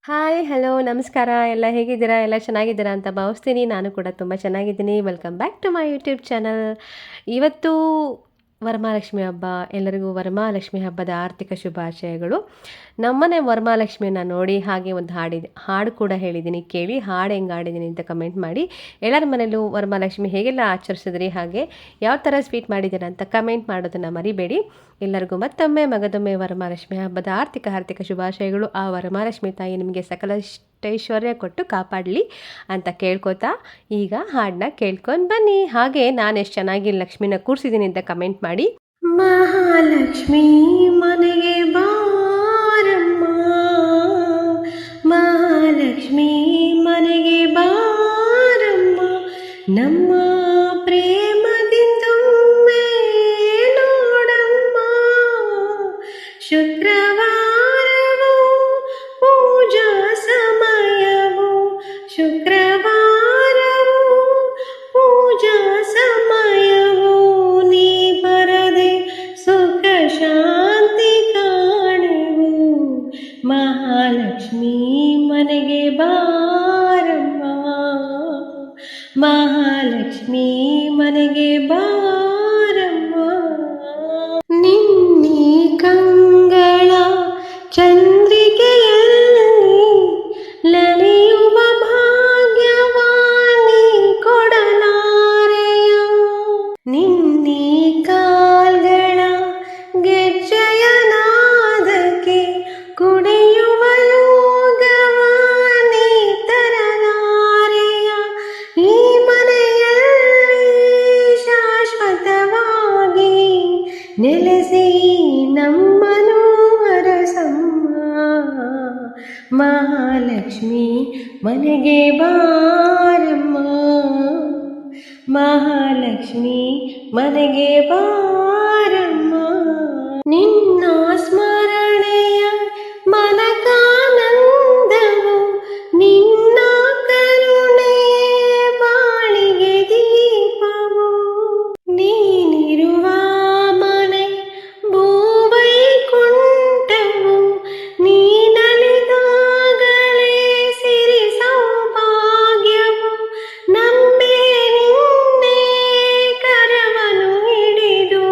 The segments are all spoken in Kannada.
ಹಾಯ್ ಹಲೋ ನಮಸ್ಕಾರ ಎಲ್ಲ ಹೇಗಿದ್ದೀರಾ ಎಲ್ಲ ಚೆನ್ನಾಗಿದ್ದೀರಾ ಅಂತ ಭಾವಿಸ್ತೀನಿ. ನಾನು ಕೂಡ ತುಂಬ ಚೆನ್ನಾಗಿದ್ದೀನಿ. Welcome back to my YouTube channel. ಇವತ್ತು ವರಮಹಾಲಕ್ಷ್ಮಿ ಹಬ್ಬ. ಎಲ್ಲರಿಗೂ ವರಮಹಾಲಕ್ಷ್ಮಿ ಹಬ್ಬದ ಆರ್ಥಿಕ ಶುಭಾಶಯಗಳು. ನಮ್ಮನೆ ವರಮಹಾಲಕ್ಷ್ಮಿಯನ್ನು ನೋಡಿ ಹಾಗೆ ಒಂದು ಹಾಡು ಕೂಡ ಹೇಳಿದ್ದೀನಿ, ಕೇಳಿ. ಹಾಡು ಹೆಂಗೆ ಹಾಡಿದ್ದೀನಿ ಅಂತ ಕಮೆಂಟ್ ಮಾಡಿ. ಎಲ್ಲರ ಮನೇಲೂ ವರಮಹಾಲಕ್ಷ್ಮಿ ಹೇಗೆಲ್ಲ ಆಚರಿಸಿದ್ರಿ, ಹಾಗೆ ಯಾವ ಥರ ಸ್ವೀಟ್ ಮಾಡಿದ್ದೀರಾ ಅಂತ ಕಮೆಂಟ್ ಮಾಡೋದನ್ನು ಮರಿಬೇಡಿ. ಎಲ್ಲರಿಗೂ ಮತ್ತೊಮ್ಮೆ ಮಗದೊಮ್ಮೆ ವರಮಹಾಲಕ್ಷ್ಮಿ ಹಬ್ಬದ ಆರ್ಥಿಕ ಶುಭಾಶಯಗಳು. ಆ ವರಮಹಾಲಕ್ಷ್ಮಿ ತಾಯಿ ನಿಮಗೆ ಸಕಲಷ್ಟೈಶ್ವರ್ಯ ಕೊಟ್ಟು ಕಾಪಾಡಲಿ ಅಂತ ಕೇಳ್ಕೊತಾ ಈಗ ಹಾಡನ್ನ ಕೇಳ್ಕೊಂಡು ಬನ್ನಿ. ಹಾಗೆ ನಾನು ಎಷ್ಟು ಚೆನ್ನಾಗಿ ಲಕ್ಷ್ಮಿನ ಕೂರಿಸಿದ್ದೀನಿ ಅಂತ ಕಮೆಂಟ್ ಮಾಡಿ. ಮಹಾಲಕ್ಷ್ಮಿ ಮನೆಗೆ ಬಾರಮ್ಮ, ಮಹಾಲಕ್ಷ್ಮಿ ಮನೆಗೆ ಬಾರಮ್ಮ, ನಮ್ಮ ಪ್ರೇಮದಿಂದೊಮ್ಮೆ ನೋಡಮ್ಮ. ಶುಕ್ರವಾರವು ಪೂಜಾ ಸಮಯವು, ಶುಕ್ರವಾರವು ಪೂಜಾ ಸಮಯವು, ನೀ ಬರದೆ ಸುಖ ಶಾಂತಿ ಕಾಣೆವು. ಮಹಾಲಕ್ಷ್ಮಿ ಮನೆಗೆ ಬಾರಮ್ಮ, ಮಹಾಲಕ್ಷ್ಮಿ ಮನೆಗೆ ಬಾರಮ್ಮ. ನಿನ್ನಿ ಕಂಗಳ ಚಂದ್ರಿಕೆಯಲ್ಲಿ ಲಲಿಯುವ ಭಾಗ್ಯವಾನಿ ಕೊಡಲಾರೆಯ. ನಿನ್ನಿ ಕಾಲ್ಗಳ ಗೆಜ್ಜೆಯ ನಾದಕ್ಕೆ ಕುಡಿಯುವ ಯೋಗವಾನಿ ತರಲಾರೆಯ. ಈ ಮನೆಯಲ್ಲಿ ಶಾಶ್ವತವಾಗಿ ನೆಲೆಸಿ ನಮ್ಮನು ಹರಸಮ್ಮ. ಮಹಾಲಕ್ಷ್ಮಿ ಮನೆಗೆ ಬಾರಮ್ಮ, ಮಹಾಲಕ್ಷ್ಮಿ ಮನೆಗೆ ಬಾರಮ್ಮ. ನಿನ್ನ ಸ್ಮರಣೆಯ ಮನಕಾನಂದವು, ನಿನ್ನ ಕರುಣೆ ಬಾಳಿಗೆ ದೀಪವು. ನೀನಿರುವ ಮನೆ ಭೂವೈಕುಂಠವು, ನೀನಲಿದಾಗಲೇ ಸಿರಿ ಸೌಭಾಗ್ಯವು. ನಂಬೆ ನಿನ್ನೆ ಕರವನು ಹಿಡಿದು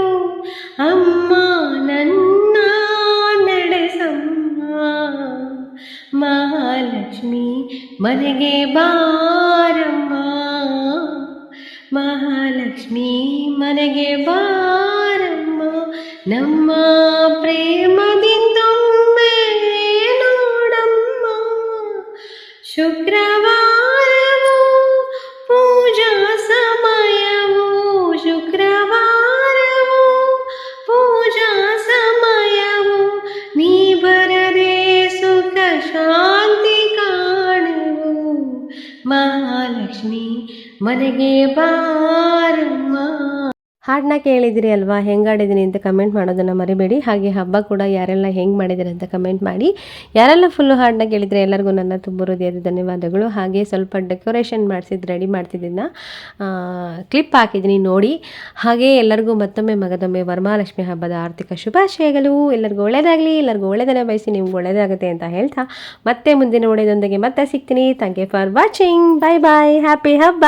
ಅಮ್ಮ ನನ್ನ ನಡೆಸಮ್ಮ. ಮಹಾಲಕ್ಷ್ಮಿ ಮನೆಗೆ ಬಾರಮ್ಮ, ಮಹಾಲಕ್ಷ್ಮಿ ಮನೆಗೆ ಬಾರಮ್ಮ, ನಮ್ಮ ಪ್ರೇಮದಿಂದೊಮ್ಮೆ ನೋಡಮ್ಮ. ಶುಕ್ರವಾರವು ಪೂಜಾ ಸಮಯವು, ಶುಕ್ರವಾರವು ಪೂಜಾ ಸಮಯವು, ನೀ ಬರದೆ ಸುಖ ಶಾಂತಿ ಕಾಣೆವು. ಮಹಾಲಕ್ಷ್ಮಿ ಮನೆಗೆ ಬಾರಮ್ಮ. ಹಾಡನ್ನ ಕೇಳಿದಿರಿ ಅಲ್ವಾ, ಹೆಂಗೆ ಹಾಡಿದ್ದೀನಿ ಅಂತ ಕಮೆಂಟ್ ಮಾಡೋದನ್ನು ಮರಿಬೇಡಿ. ಹಾಗೆ ಹಬ್ಬ ಕೂಡ ಯಾರೆಲ್ಲ ಹೆಂಗೆ ಮಾಡಿದ್ದೀರಿ ಅಂತ ಕಮೆಂಟ್ ಮಾಡಿ. ಯಾರೆಲ್ಲ ಫುಲ್ಲು ಹಾಡನ್ನ ಕೇಳಿದರೆ ಎಲ್ಲರಿಗೂ ನನ್ನ ತುಂಬ ಹೃದಯದ ಧನ್ಯವಾದಗಳು. ಹಾಗೆ ಸ್ವಲ್ಪ ಡೆಕೋರೇಷನ್ ಮಾಡಿಸಿದ್ದು ರೆಡಿ ಮಾಡ್ತಿದ್ದನ್ನ ಕ್ಲಿಪ್ ಹಾಕಿದ್ದೀನಿ ನೋಡಿ. ಹಾಗೆ ಎಲ್ಲರಿಗೂ ಮತ್ತೊಮ್ಮೆ ಮಗದೊಮ್ಮೆ ವರಮಹಾಲಕ್ಷ್ಮಿ ಹಬ್ಬದ ಆರ್ಥಿಕ ಶುಭಾಶಯಗಳು. ಎಲ್ಲರಿಗೂ ಒಳ್ಳೆಯದಾಗಲಿ, ಎಲ್ಲರಿಗೂ ಒಳ್ಳೆಯದನ್ನು ಬಯಸಿ ನಿಮ್ಗೆ ಒಳ್ಳೆಯದಾಗುತ್ತೆ ಅಂತ ಹೇಳ್ತಾ ಮತ್ತೆ ಮುಂದಿನ ಒಳ್ಳೆಯದೊಂದಿಗೆ ಮತ್ತೆ ಸಿಗ್ತೀನಿ. Thank you for watching. Bye bye. Happy ಹಬ್ಬ.